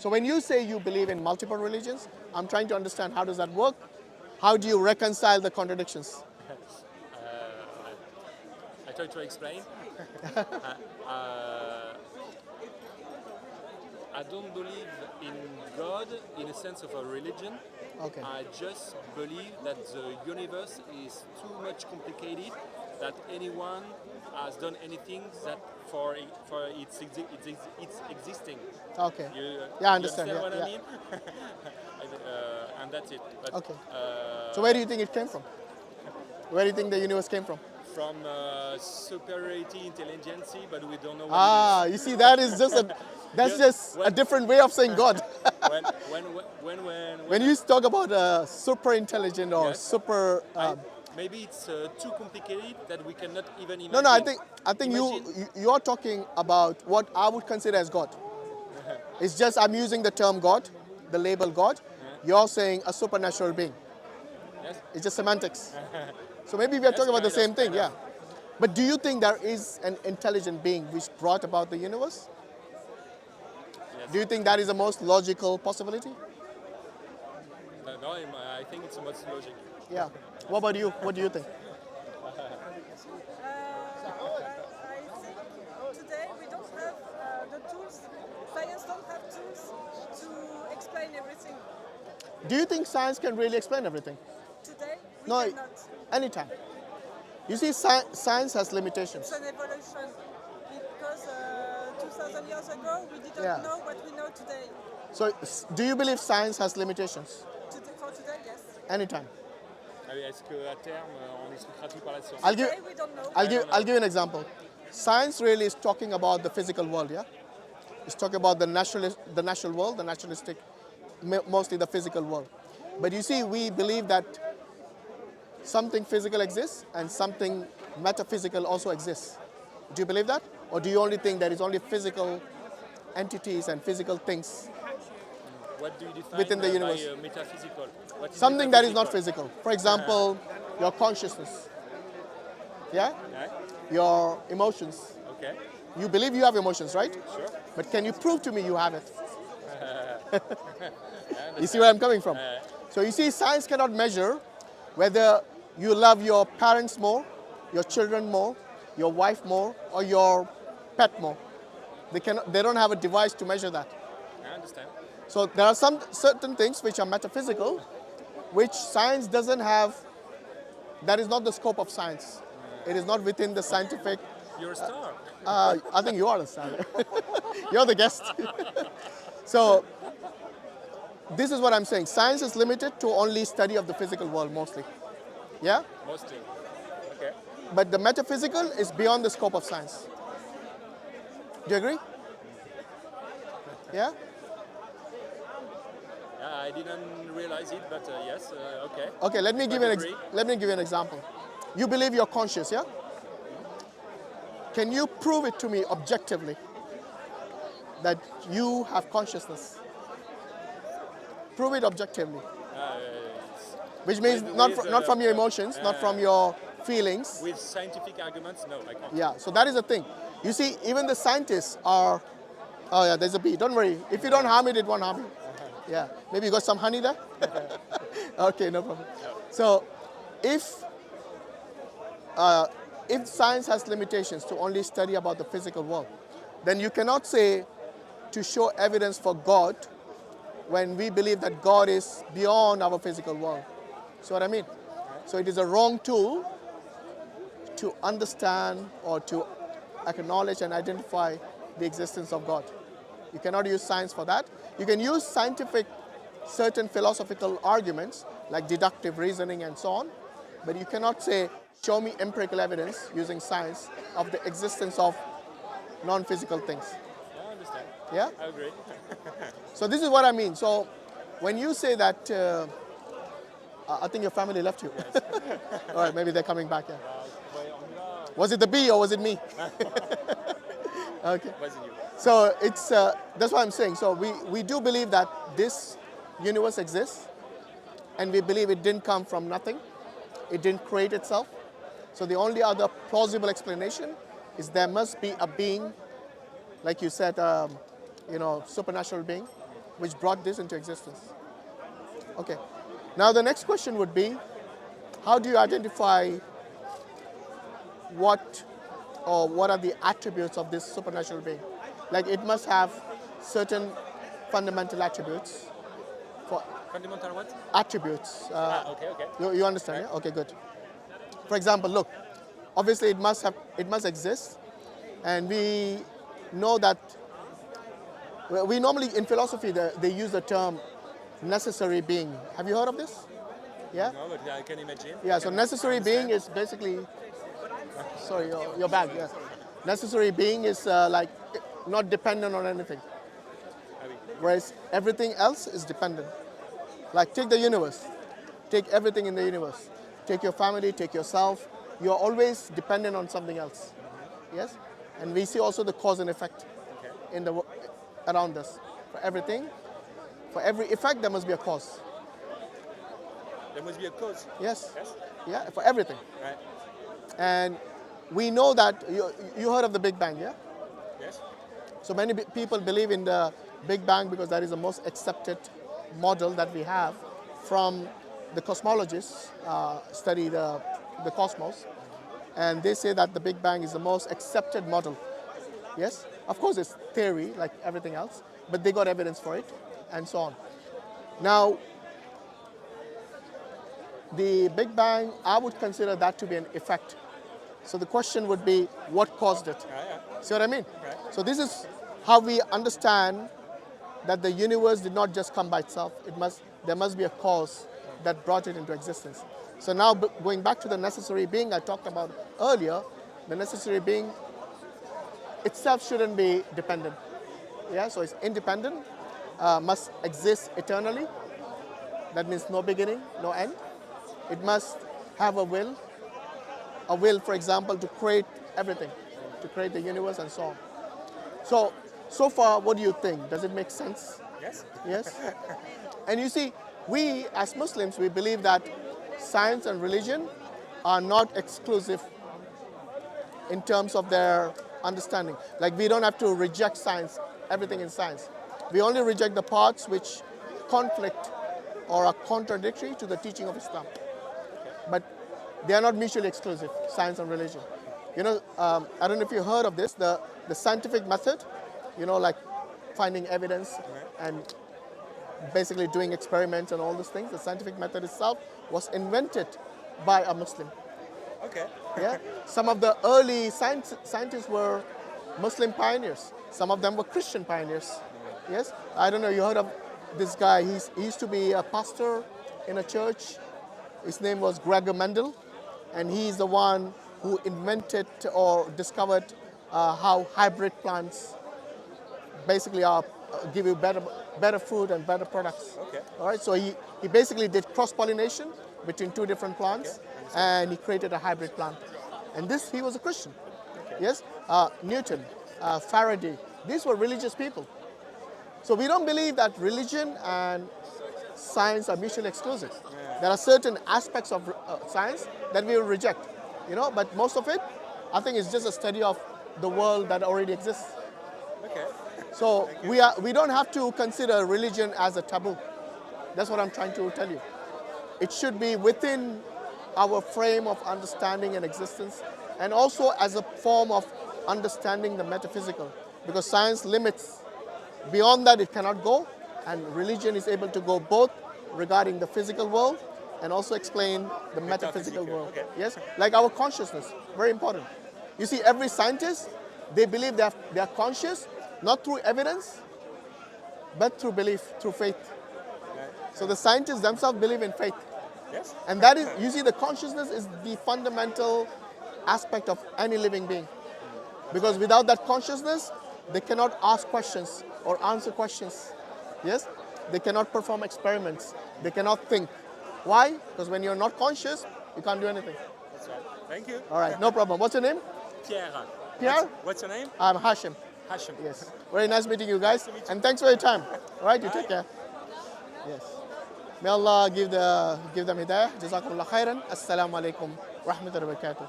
So when you say you believe in multiple religions, I'm trying to understand how does that work? How do you reconcile the contradictions? I try to explain. uh, I don't believe in God in a sense of a religion. Okay. I just believe that the universe is too much complicated, that anyone has done anything that for its existing. Okay. You, Yeah, I you understand. understand Yeah, what I yeah. mean? And that's it. But Okay. So where do you think it came from? Where do you think the universe came from? from superiority intelligence, but we don't know what Ah, it you see, that is just a that's Yeah, just a different way of saying God. is. When When you talk about super intelligent or yes, super, maybe it's too complicated that we cannot even no, no, imagine. I think Imagine, you're talking about what I would consider as God. It's just I'm using the term God, the label God. You're saying a supernatural being. yes, It's just semantics. So maybe we are yes, talking about the same thing, kind yeah. of. But do you think there is an intelligent being which brought about the universe? Yes. Do you think that is the most logical possibility? No, I think it's much logic. Yeah. What about you? What do you think? I think today we don't have the tools, science don't have tools to explain everything. Do you think science can really explain everything? Today we No, cannot. anytime. You see, science has It's limitations. an evolution because 2000 years ago we didn't Yeah. know what we know today. So, do you believe science has limitations? For today, yes. Anytime. Ah oui, est-ce qu'à terme, on est sous gratuit par la science? I'll give, Today we don't know. I'll give you an example. Science really is talking about the physical world, yeah? It's talking about the natural world, the naturalistic, mostly the physical world. But you see, we believe that something physical exists and something metaphysical also exists. Do you believe that? Or do you only think there is only physical entities and physical things What do you define within the universe? by metaphysical? What is Something that is not metaphysical? physical. For example, your consciousness, yeah? Yeah? Your emotions. Okay, You believe you have emotions, right? sure. But can you prove to me you have it? I You see where I'm coming from? So you see, science cannot measure whether you love your parents more, your children more, your wife more, or your pet more. They don't have a device to measure that. I understand. So there are some certain things which are metaphysical, which science doesn't have. That is not the scope of science. It is not within the scientific. You're a star. I think you are the science. You're the guest. So this is what I'm saying. Science is limited to only study of the physical world mostly. Yeah? Mostly. Okay. But the metaphysical is beyond the scope of science. Do you agree? Yeah? Yeah, I didn't realize it, but yes, okay. Okay, let me give you agree. let me give you an example. You believe you're conscious, yeah? Can you prove it to me objectively that you have consciousness? Prove it objectively. Which means not from your emotions, not from your feelings. With scientific arguments, no, I can't. Yeah, so that is the thing. You see, even the scientists are. Oh yeah, there's a bee. Don't worry. If you don't harm it, it won't harm you. Yeah. Maybe you got some honey there? Okay, no problem. So, if science has limitations to only study about the physical world, then you cannot say to show evidence for God when we believe that God is beyond our physical world. See what I mean? So it is a wrong tool to understand or to acknowledge and identify the existence of God. You cannot use science for that. You can use scientific, certain philosophical arguments like deductive reasoning and so on, but you cannot say, show me empirical evidence using science of the existence of non-physical things. I understand. Yeah? I agree. So this is what I mean. So when you say that, I think your family left you. All right, maybe they're coming back. Yeah. Was it the bee or was it me? Okay. Wasn't you? So it's that's what I'm saying. So we do believe that this universe exists, and we believe it didn't come from nothing. It didn't create itself. So the only other plausible explanation is there must be a being, like you said, supernatural being, which brought this into existence. Okay. Now the next question would be, how do you identify what are the attributes of this supernatural being? Like it must have certain fundamental attributes. For Fundamental what? attributes. Okay. You understand? Yeah? Okay, good. For example, look, obviously it must exist, and we know that we normally in philosophy they use the term necessary being. Have you heard of this? Yeah. No, but I can imagine. Yeah. I So can necessary being understand. is basically, sorry, your bag. Yeah. Necessary being is like not dependent on anything, Ah oui. whereas everything else is dependent. Like take the universe, take everything in the universe, take your family, take yourself. You are always dependent on something else. Yes, and we see also the cause and effect Okay. in the around us. For everything, for every effect, there must be a cause. There must be a cause. Yes, Yes? yeah, for everything. Right. And we know that you heard of the Big Bang, yeah. Yes? So many people believe in the Big Bang because that is the most accepted model that we have from the cosmologists study the cosmos, and they say that the Big Bang is the most accepted model. Yes, of course it's theory like everything else, but they got evidence for it, and so on. Now, the Big Bang, I would consider that to be an effect. So the question would be, what caused it? Yeah. See what I mean? Right. So this is how we understand that the universe did not just come by itself. There must be a cause that brought it into existence. So now going back to the necessary being I talked about earlier, the necessary being itself shouldn't be dependent. Yeah, so it's independent, must exist eternally. That means no beginning, no end. It must have a will, for example, to create everything, to create the universe and so on. So far, what do you think? Does it make sense? Yes? Yes? And you see, we as Muslims, we believe that science and religion are not exclusive in terms of their understanding. Like we don't have to reject science, everything in science. We only reject the parts which conflict or are contradictory to the teaching of Islam. But they are not mutually exclusive, science and religion. You know, I don't know if you heard of this, the scientific method, you know, like finding evidence and basically doing experiments and all those things. The scientific method itself was invented by a Muslim. Okay. Yeah, some of the early scientists were Muslim pioneers. Some of them were Christian pioneers. Yes, I don't know. You heard of this guy? He used to be a pastor in a church. His name was Gregor Mendel, and he's the one who invented or discovered how hybrid plants basically give you better food and better products. Okay. All right. So he basically did cross pollination between two different plants, and he created a hybrid plant. And he was a Christian. Okay. Yes, Newton, Faraday, these were religious people. So we don't believe that religion and science are mutually exclusive. There are certain aspects of science that we will reject, you know, but most of it, I think, is just a study of the world that already exists. Okay. So we don't have to consider religion as a taboo. That's what I'm trying to tell you. It should be within our frame of understanding and existence, and also as a form of understanding the metaphysical, because science limits. Beyond that, it cannot go, and religion is able to go both regarding the physical world and also explain the metaphysical world. Okay. Yes, like our consciousness, very important. You see, every scientist, they believe they are conscious, not through evidence, but through belief, through faith. So the scientists themselves believe in faith. Yes? And that is, you see, the consciousness is the fundamental aspect of any living being. Because without that consciousness, they cannot ask questions or answer questions. Yes? They cannot perform experiments. They cannot think. Why? Because when you're not conscious, you can't do anything. That's right. Thank you. All right, no problem. What's your name? Pierre. Pierre? What's your name? I'm Hashim. Hashim. Yes. Very nice meeting you guys. to meet you. And thanks for your time. All right, you Bye. take care. Yes. May Allah give them hidayah. Jazakumullah khairan. Assalamu alaikum wa rahmatullahi wa barakatuh.